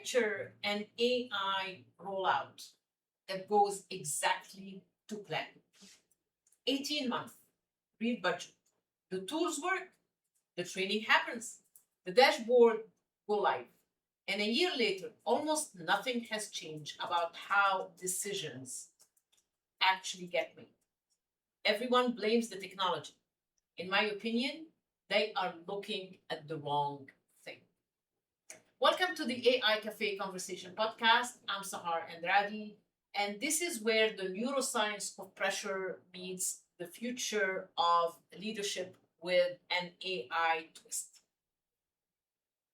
picture an AI rollout that goes exactly to plan. 18 months, real budget. The tools work, the training happens, the dashboard go live. And a year later, almost nothing has changed about how decisions actually get made. Everyone blames the technology. In my opinion, they are looking at the wrong thing. Welcome to the AI Cafe Conversation Podcast. I'm Sahar Andrade, and this is where the neuroscience of pressure meets the future of leadership with an AI twist.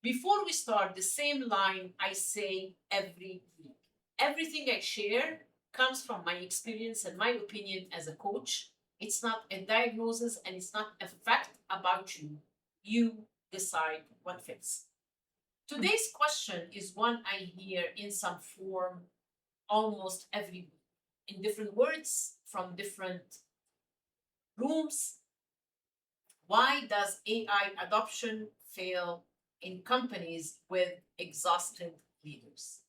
Before we start, the same line I say every week. Everything I share comes from my experience and my opinion as a coach. It's not a diagnosis and it's not a fact about you. You decide what fits. Today's question is one I hear in some form almost every week, in different words from different rooms. Why does AI adoption fail in companies with exhausted leaders?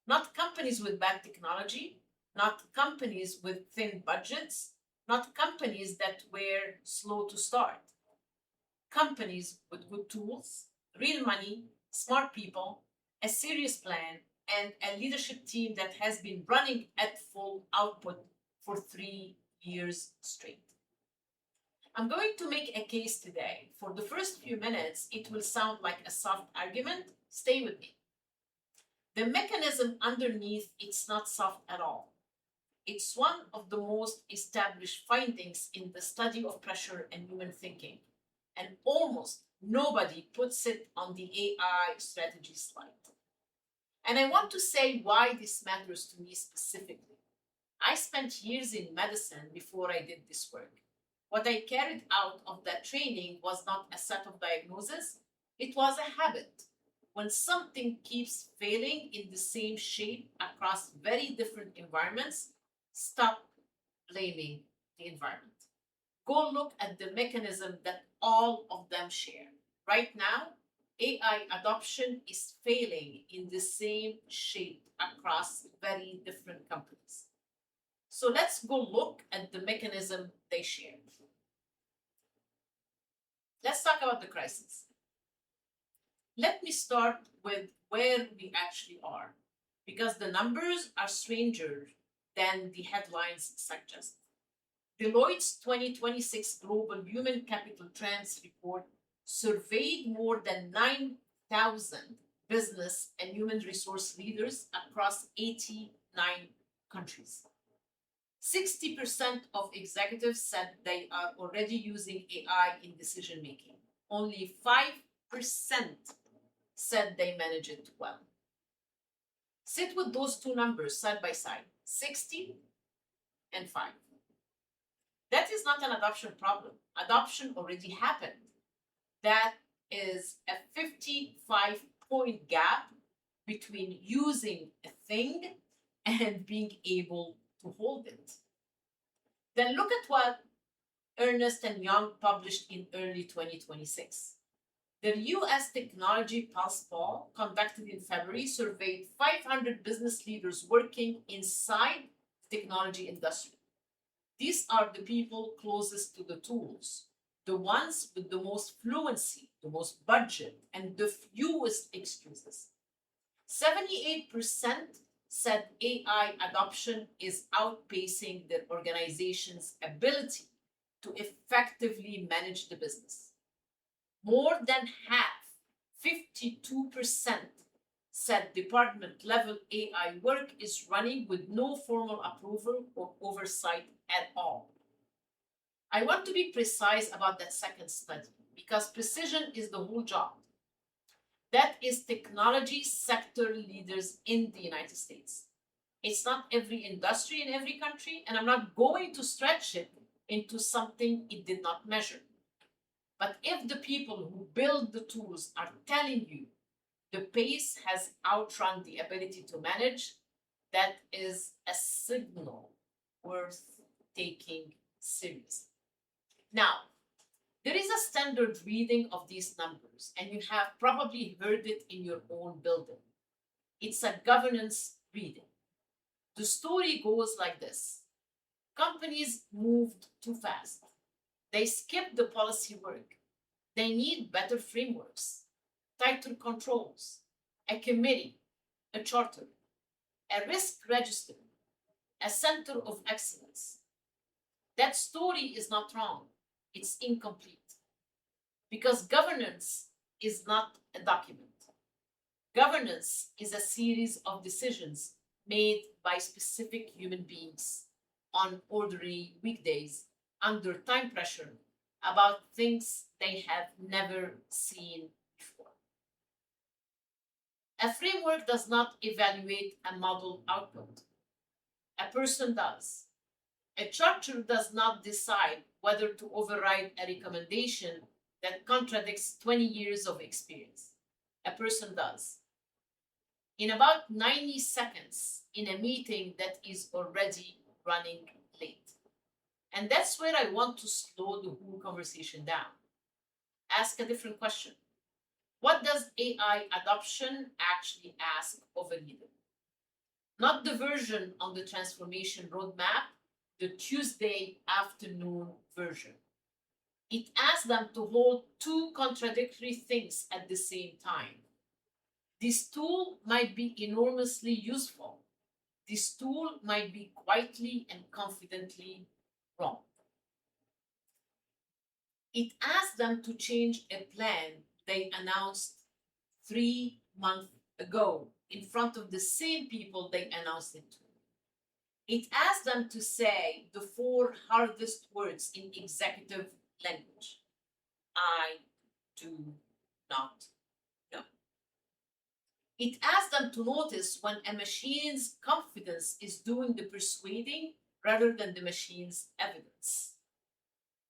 Not companies with bad technology, not companies with thin budgets, not companies that were slow to start. Companies with good tools, real money, smart people, a serious plan, and a leadership team that has been running at full output for 3 years straight. I'm going to make a case today. For the first few minutes, it will sound like a soft argument. Stay with me. The mechanism underneath, it's not soft at all. It's one of the most established findings in the study of pressure and human thinking, and almost nobody puts it on the AI strategy slide. And I want to say why this matters to me specifically. I spent years in medicine before I did this work. What I carried out of that training was not a set of diagnoses, it was a habit. When something keeps failing in the same shape across very different environments, stop blaming the environment. Go look at the mechanism that all of them share. Right now, AI adoption is failing in the same shape across very different companies. So let's go look at the mechanism they share. Let's talk about the crisis. Let me start with where we actually are, because the numbers are stranger than the headlines suggest. Deloitte's 2026 Global Human Capital Trends report surveyed more than 9,000 business and human resource leaders across 89 countries. 60% of executives said they are already using AI in decision making. Only 5% said they manage it well. Sit with those two numbers side by side, 60 and 5. That is not an adoption problem. Adoption already happened. That is a 55-point gap between using a thing and being able to hold it. Then look at what Ernst & Young published in early 2026. Their US Technology Pulse poll, conducted in February, surveyed 500 business leaders working inside the technology industry. These are the people closest to the tools, the ones with the most fluency, the most budget, and the fewest excuses. 78% said AI adoption is outpacing their organization's ability to effectively manage the business. More than half, 52%, said department level AI work is running with no formal approval or oversight at all. I want to be precise about that second study because precision is the whole job. That is technology sector leaders in the United States. It's not every industry in every country, and I'm not going to stretch it into something it did not measure. But if the people who build the tools are telling you the pace has outrun the ability to manage, that is a signal worth taking seriously. Now, there is a standard reading of these numbers, and you have probably heard it in your own building. It's a governance reading. The story goes like this. Companies moved too fast. They skipped the policy work. They need better frameworks, tighter controls, a committee, a charter, a risk register, a center of excellence. That story is not wrong. It's incomplete. Because governance is not a document. Governance is a series of decisions made by specific human beings on ordinary weekdays under time pressure about things they have never seen before. A framework does not evaluate a model output. A person does. A charter does not decide whether to override a recommendation that contradicts 20 years of experience. A person does. In about 90 seconds in a meeting that is already running late. And that's where I want to slow the whole conversation down. Ask a different question. What does AI adoption actually ask of a leader? Not the version on the transformation roadmap, the Tuesday afternoon version. It asks them to hold two contradictory things at the same time. This tool might be enormously useful. This tool might be quietly and confidently wrong. It asks them to change a plan they announced 3 months ago in front of the same people they announced it to. It asks them to say the 4 hardest words in executive language. I do not know. It asks them to notice when a machine's confidence is doing the persuading rather than the machine's evidence.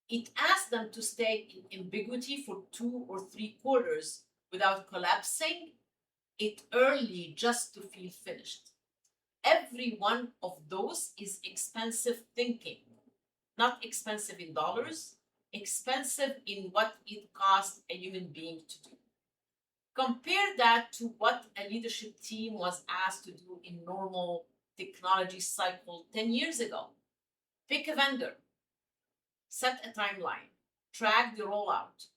It asks them to stay in ambiguity for 2 or 3 quarters without collapsing it early just to feel finished. Every one of those is expensive thinking. Not expensive in dollars, expensive in what it costs a human being to do. Compare that to what a leadership team was asked to do in normal technology cycle 10 years ago. Pick a vendor, set a timeline, track the rollout.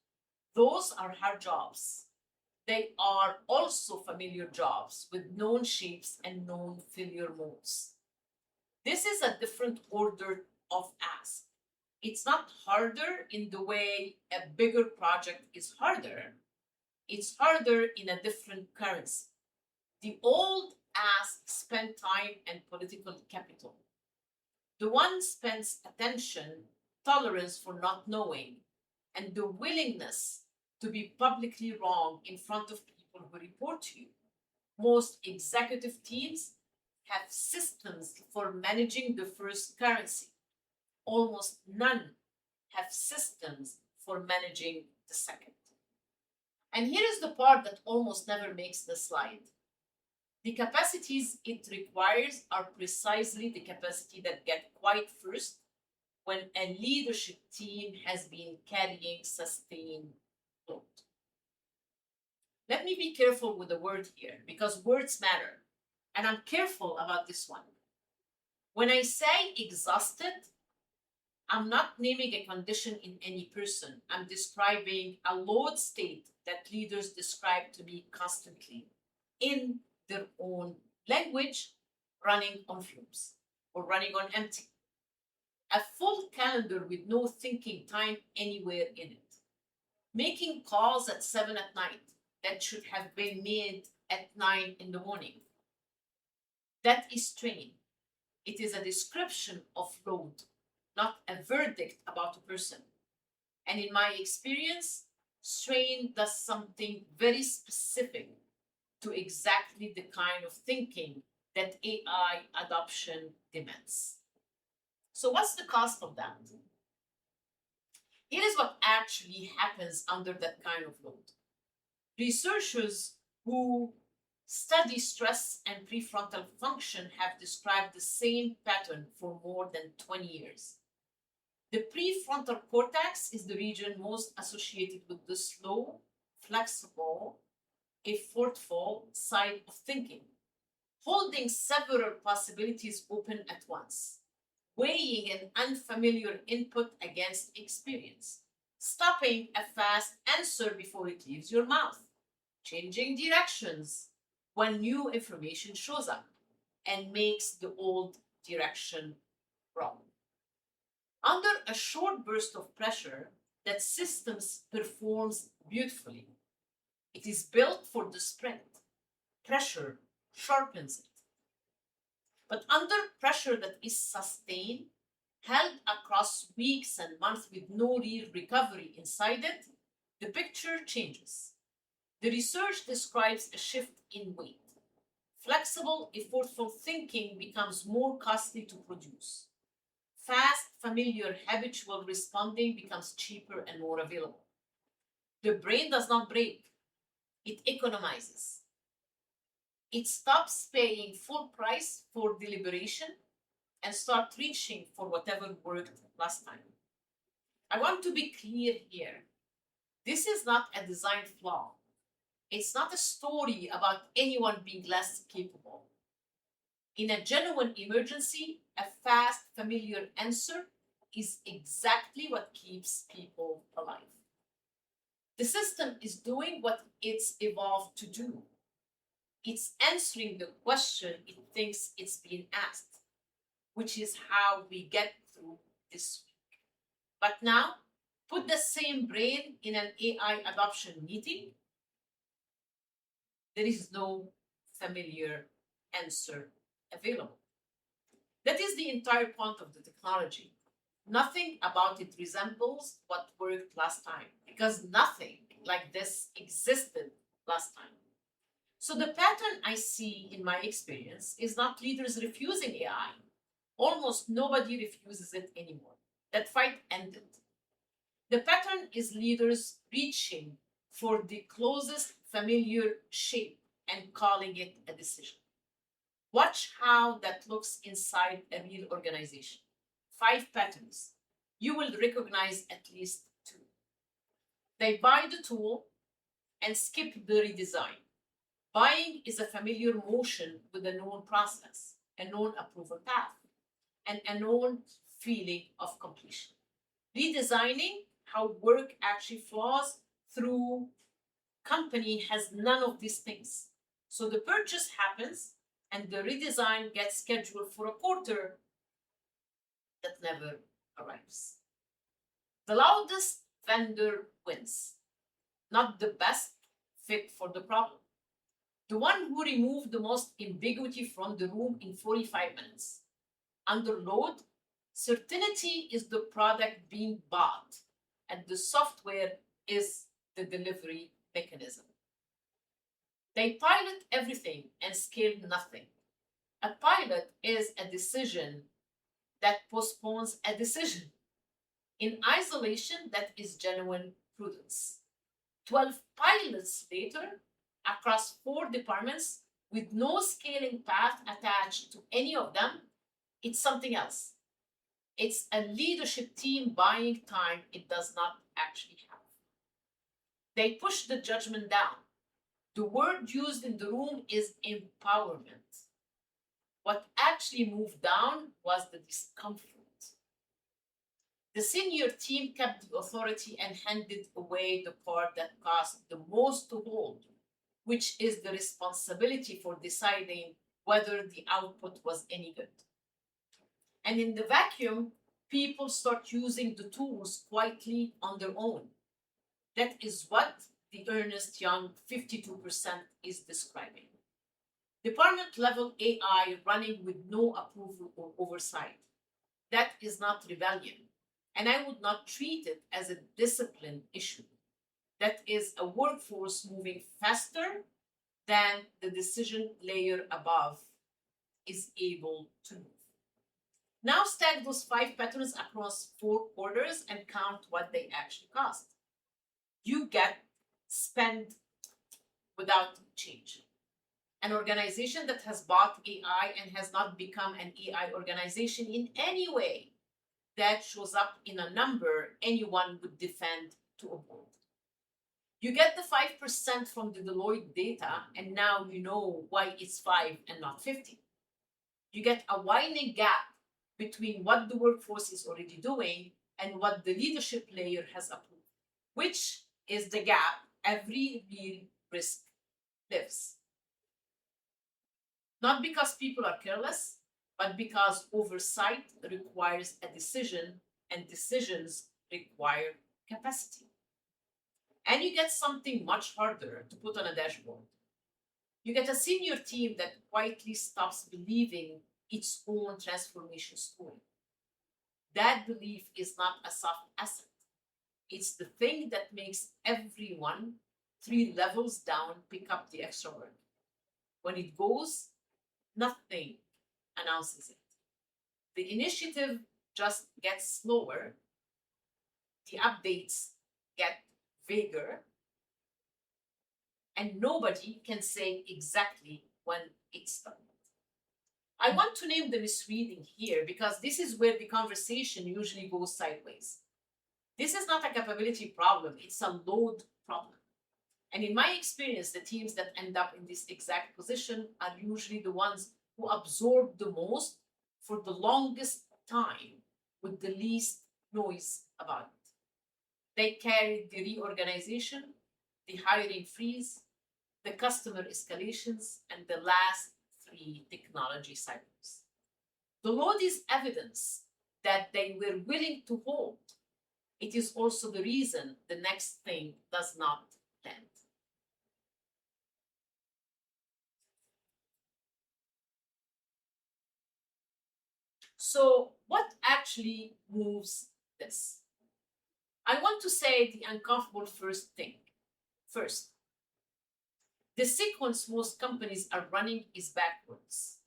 Those are hard jobs. They are also familiar jobs with known shapes and known failure modes. This is a different order of ask. It's not harder in the way a bigger project is harder. It's harder in a different currency. The old ask spent time and political capital. The one spends attention, tolerance for not knowing, and the willingness to be publicly wrong in front of people who report to you. Most executive teams have systems for managing the first currency. Almost none have systems for managing the second. And here is the part that almost never makes the slide. The capacities it requires are precisely the capacity that get quiet first when a leadership team has been carrying sustained load. Let me be careful with the word here because words matter, and I'm careful about this one. When I say exhausted, I'm not naming a condition in any person. I'm describing a load state that leaders describe to me constantly in their own language, running on fumes or running on empty. A full calendar with no thinking time anywhere in it. Making calls at 7 at night that should have been made at 9 in the morning. That is strain. It is a description of load, not a verdict about a person. And in my experience, strain does something very specific to exactly the kind of thinking that AI adoption demands. So what's the cost of that? Here is what actually happens under that kind of load. Researchers who study stress and prefrontal function have described the same pattern for more than 20 years. The prefrontal cortex is the region most associated with the slow, flexible, effortful side of thinking. holding several possibilities open at once, weighing an unfamiliar input against experience, stopping a fast answer before it leaves your mouth, changing directions when new information shows up and makes the old direction wrong. Under a short burst of pressure, that systems performs beautifully. It is built for the sprint. Pressure sharpens it. But under pressure that is sustained, held across weeks and months with no real recovery inside it, the picture changes. The research describes a shift in weight. Flexible, effortful thinking becomes more costly to produce. Fast, familiar, habitual responding becomes cheaper and more available. The brain does not break, it economizes. It stops paying full price for deliberation and starts reaching for whatever worked last time. I want to be clear here. This is not a design flaw. It's not a story about anyone being less capable. In a genuine emergency, a fast, familiar answer is exactly what keeps people alive. The system is doing what it's evolved to do. It's answering the question it thinks it's being asked, which is how we get through this week. But now, put the same brain in an AI adoption meeting. There is no familiar answer available. That is the entire point of the technology. Nothing about it resembles what worked last time, because nothing like this existed last time. So the pattern I see in my experience is not leaders refusing AI. Almost nobody refuses it anymore. That fight ended. The pattern is leaders reaching for the closest familiar shape and calling it a decision. Watch how that looks inside a real organization. 5 patterns. You will recognize at least 2. They buy the tool and skip the redesign. Buying is a familiar motion with a known process, a known approval path, and a known feeling of completion. Redesigning how work actually flows through company has none of these things. So the purchase happens and the redesign gets scheduled for a quarter that never arrives. The loudest vendor wins, not the best fit for the problem. The one who removed the most ambiguity from the room in 45 minutes. Under load, certainty is the product being bought, and the software is the delivery mechanism. They pilot everything and scale nothing. A pilot is a decision that postpones a decision. In isolation, that is genuine prudence. 12 pilots later, across 4 departments, with no scaling path attached to any of them, it's something else. It's a leadership team buying time it does not actually have. They push the judgment down. The word used in the room is empowerment. What actually moved down was the discomfort. The senior team kept the authority and handed away the part that cost the most to hold, which is the responsibility for deciding whether the output was any good. And in the vacuum, people start using the tools quietly on their own. That is what the Ernst Young 52% is describing. Department level AI running with no approval or oversight. That is not rebellion. And I would not treat it as a discipline issue. That is a workforce moving faster than the decision layer above is able to move. Now stack those 5 patterns across 4 quarters and count what they actually cost. You get spend without change. An organization that has bought AI and has not become an AI organization in any way that shows up in a number anyone would defend to a board. You get the 5% from the Deloitte data, and now you know why it's 5 and not 50. You get a widening gap between what the workforce is already doing and what the leadership layer has approved, which is the gap every real risk lives. Not because people are careless, but because oversight requires a decision, and decisions require capacity. And you get something much harder to put on a dashboard. You get a senior team that quietly stops believing its own transformation story. That belief is not a soft asset. It's the thing that makes everyone 3 levels down pick up the extra work. When it goes, nothing announces it. The initiative just gets slower, the updates get vaguer, and nobody can say exactly when it started. I want to name the misreading here because this is where the conversation usually goes sideways. This is not a capability problem, it's a load problem. And in my experience, the teams that end up in this exact position are usually the ones who absorb the most for the longest time with the least noise about it. They carry the reorganization, the hiring freeze, the customer escalations, and the last 3 technology cycles. The load is evidence that they were willing to hold. It is also the reason the next thing does not land. So, what actually moves this? I want to say the uncomfortable first thing. First, the sequence most companies are running is backwards.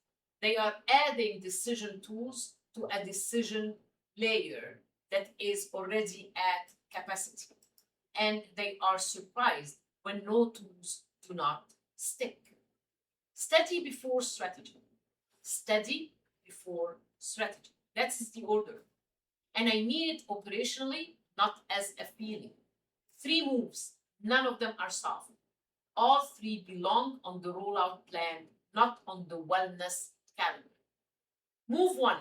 They are adding decision tools to a decision layer that is already at capacity. And they are surprised when no tools do not stick. Steady before strategy. Steady before strategy. That's the order. And I mean it operationally, not as a feeling. 3 moves, none of them are soft. All 3 belong on the rollout plan, not on the wellness calendar. Move 1.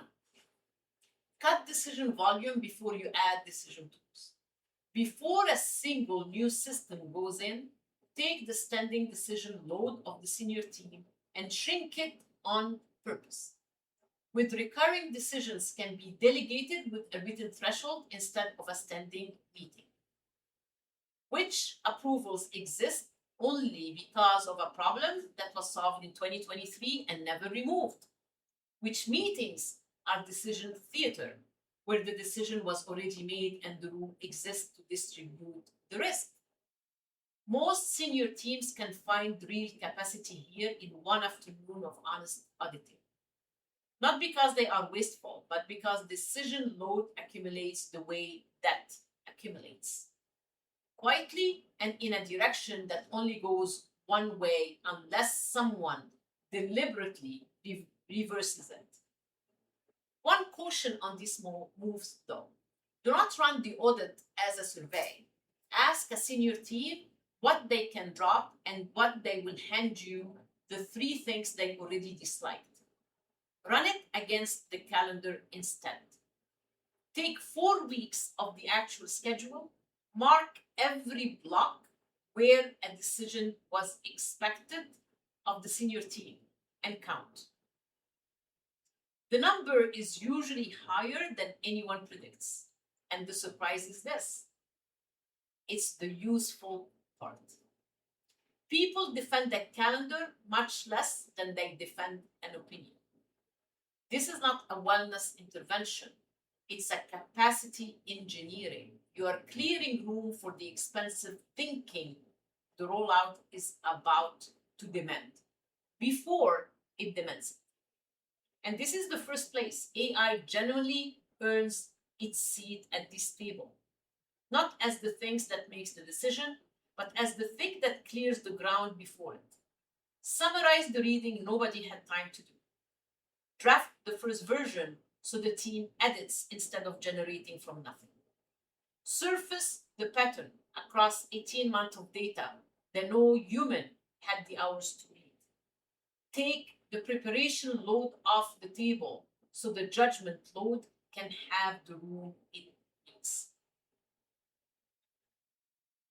Cut decision volume before you add decision tools. Before a single new system goes in, take the standing decision load of the senior team and shrink it on purpose. With recurring decisions can be delegated with a written threshold instead of a standing meeting. Which approvals exist only because of a problem that was solved in 2023 and never removed? Which meetings are decision theater, where the decision was already made and the room exists to distribute the risk? Most senior teams can find real capacity here in 1 afternoon of honest auditing. Not because they are wasteful, but because decision load accumulates the way debt accumulates. Quietly and in a direction that only goes one way unless someone deliberately reverses it. One caution on these moves though. Do not run the audit as a survey. Ask a senior team what they can drop and what they will hand you, the 3 things they already disliked. Run it against the calendar instead. Take 4 weeks of the actual schedule, mark every block where a decision was expected of the senior team, and count. The number is usually higher than anyone predicts. And the surprise is this: it's the useful part. People defend a calendar much less than they defend an opinion. This is not a wellness intervention. It's a capacity engineering. You are clearing room for the expensive thinking the rollout is about to demand before it demands it. And this is the first place AI genuinely earns its seat at this table. Not as the things that makes the decision, but as the thing that clears the ground before it. Summarize the reading nobody had time to do. Draft the first version so the team edits instead of generating from nothing. Surface the pattern across 18 months of data that no human had the hours to read. Take the preparation load off the table so the judgment load can have the room it needs.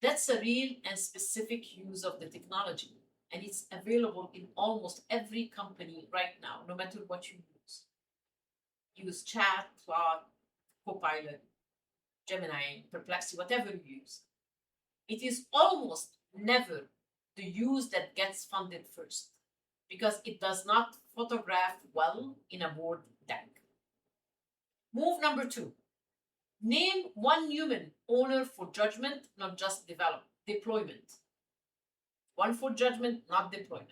That's a real and specific use of the technology, and it's available in almost every company right now, no matter what you use. Use Chat, Claude, Copilot, Gemini, Perplexity, whatever you use. It is almost never the use that gets funded first, because it does not photograph well in a board deck. Move number 2. Name one human owner for judgment, not just deployment. One for judgment, not deployment.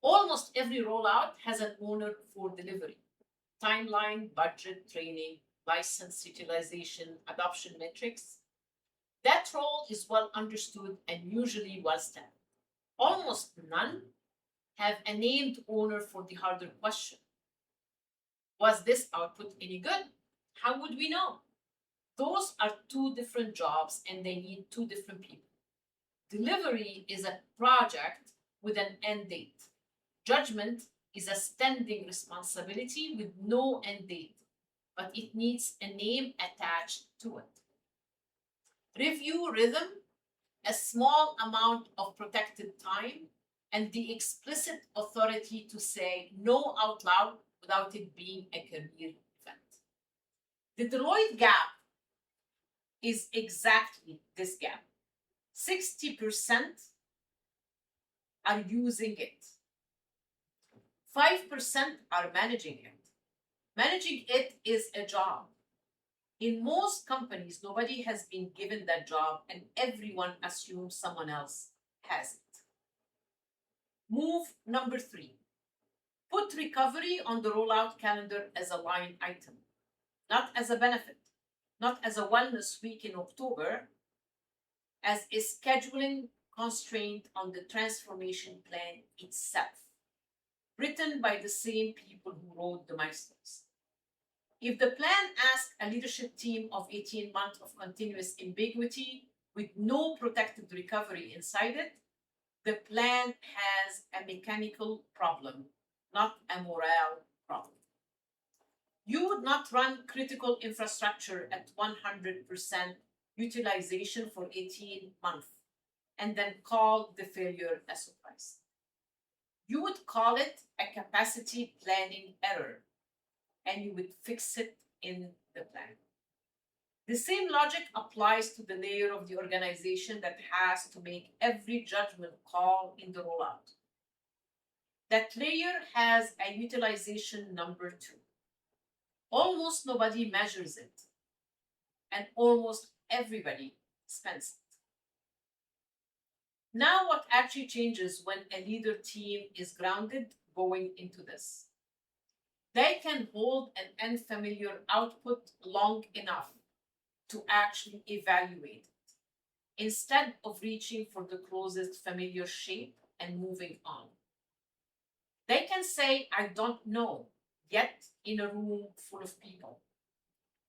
Almost every rollout has an owner for delivery. Timeline, budget, training, license utilization, adoption metrics. That role is well understood and usually well staffed. Almost none have a named owner for the harder question. Was this output any good? How would we know? Those are 2 different jobs and they need 2 different people. Delivery is a project with an end date. Judgment is a standing responsibility with no end date, but it needs a name attached to it. Review rhythm, a small amount of protected time, and the explicit authority to say no out loud without it being a career event. The Deloitte gap is exactly this gap. 60% are using it. 5% are managing it. Managing it is a job. In most companies, nobody has been given that job and everyone assumes someone else has it. Move number 3. Put recovery on the rollout calendar as a line item, not as a benefit, not as a wellness week in October, as a scheduling constraint on the transformation plan itself, written by the same people who wrote the milestones. If the plan asks a leadership team of 18 months of continuous ambiguity with no protected recovery inside it, the plan has a mechanical problem, not a morale problem. You would not run critical infrastructure at 100% utilization for 18 months and then call the failure a surprise. You would call it a capacity planning error and you would fix it in the plan. The same logic applies to the layer of the organization that has to make every judgment call in the rollout. That layer has a utilization number 2. Almost nobody measures it, and almost everybody spends it. Now, what actually changes when a leader team is grounded going into this? They can hold an unfamiliar output long enough to actually evaluate it, instead of reaching for the closest familiar shape and moving on. They can say, I don't know, yet in a room full of people,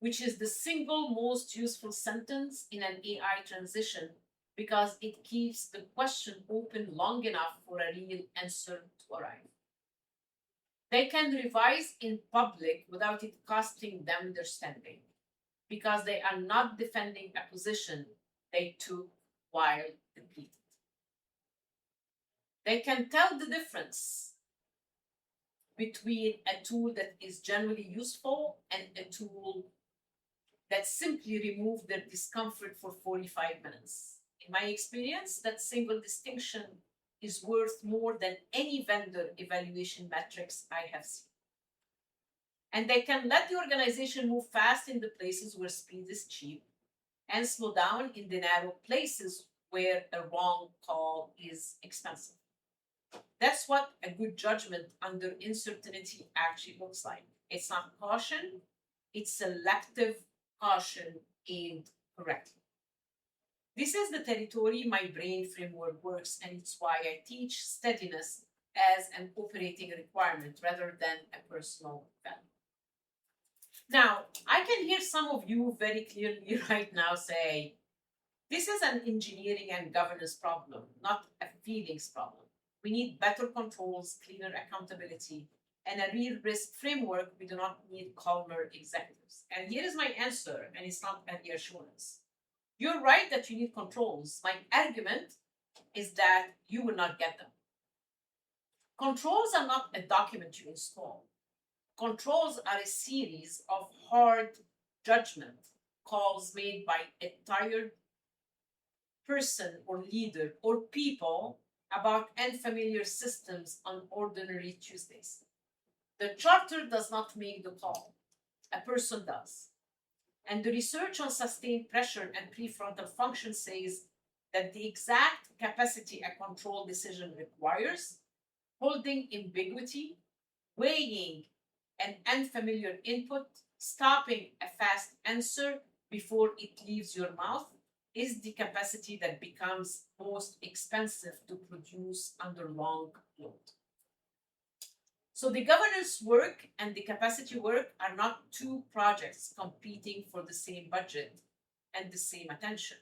which is the single most useful sentence in an AI transition because it keeps the question open long enough for a real answer to arrive. They can revise in public without it costing them their standing because they are not defending a position they took while depleted. They can tell the difference between a tool that is generally useful and a tool that simply removes their discomfort for 45 minutes. In my experience, that single distinction is worth more than any vendor evaluation metrics I have seen. And they can let the organization move fast in the places where speed is cheap and slow down in the narrow places where a wrong call is expensive. That's what a good judgment under uncertainty actually looks like. It's not caution, it's selective caution aimed correctly. This is the territory my brain framework works, and it's why I teach steadiness as an operating requirement rather than a personal value. Now, I can hear some of you very clearly right now say, This is an engineering and governance problem, not a feelings problem. We need better controls, cleaner accountability, and a real risk framework. We do not need calmer executives. And here is my answer, and it's not a reassurance. You're right that you need controls. My argument is that you will not get them. Controls are not a document you install. Controls are a series of hard judgment calls made by a tired person or leader or people about unfamiliar systems on ordinary Tuesdays. The charter does not make the call. A person does. And the research on sustained pressure and prefrontal function says that the exact capacity a control decision requires, holding ambiguity, weighing an unfamiliar input, stopping a fast answer before it leaves your mouth, is the capacity that becomes most expensive to produce under long load. So the governance work and the capacity work are not two projects competing for the same budget and the same attention.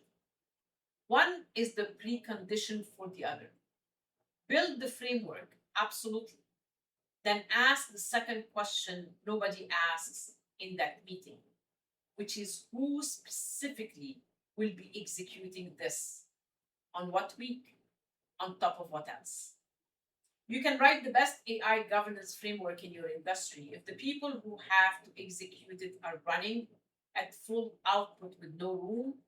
One is the precondition for the other. Build the framework, absolutely. Then ask the second question nobody asks in that meeting, which is who specifically will be executing this, on what week, on top of what else. You can write the best AI governance framework in your industry. If the people who have to execute it are running at full output with no room,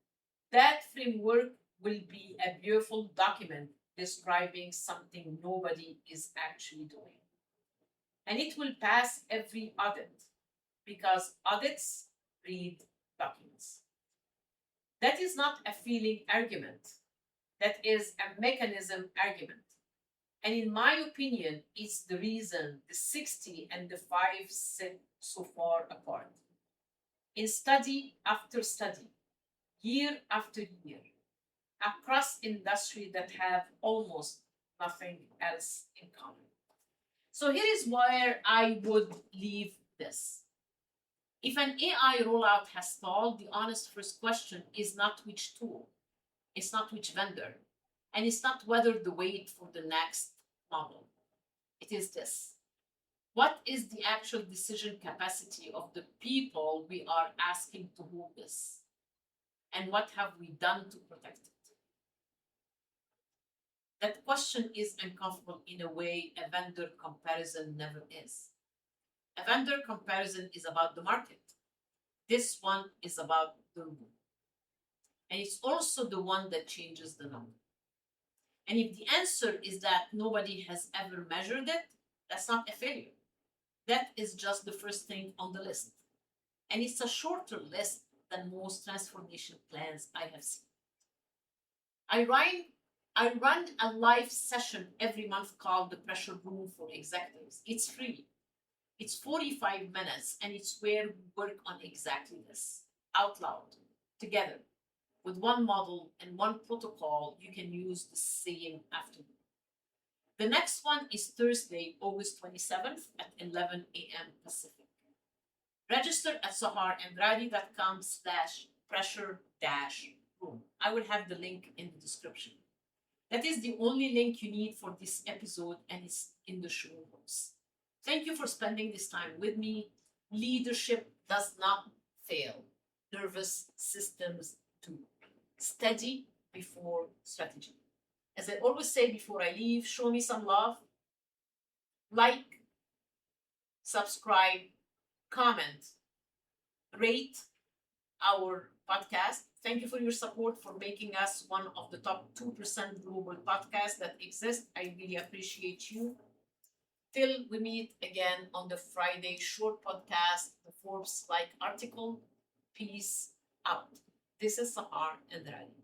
that framework will be a beautiful document describing something nobody is actually doing. And it will pass every audit because audits read documents. That is not a feeling argument. That is a mechanism argument. And in my opinion, it's the reason the 60 and the 5 sit so far apart. In study after study, year after year, across industry that have almost nothing else in common. So here is where I would leave this. If an AI rollout has stalled, the honest first question is not which tool, it's not which vendor, and it's not whether to wait for the next model. It is this. What is the actual decision capacity of the people we are asking to hold this? And what have we done to protect it? That question is uncomfortable in a way a vendor comparison never is. A vendor comparison is about the market. This one is about the room. And it's also the one that changes the number. And if the answer is that nobody has ever measured it, that's not a failure. That is just the first thing on the list. And it's a shorter list than most transformation plans I have seen. I run a live session every month called The Pressure Room for Executives. It's free. It's 45 minutes, and it's where we work on exactly this, out loud, together, with one model and one protocol you can use the same afternoon. The next one is Thursday, August 27th at 11 a.m. Pacific. Register at saharandrade.com/pressure-room. I will have the link in the description. That is the only link you need for this episode, and it's in the show notes. Thank you for spending this time with me. Leadership does not fail. Nervous systems do. Study before strategy. As I always say before I leave, show me some love. Like, subscribe, comment, rate our podcast. Thank you for your support for making us one of the top 2% global podcasts that exist. I really appreciate you. Till we meet again on the Friday short podcast, the Forbes article. Peace out. This is Sahar Andrade.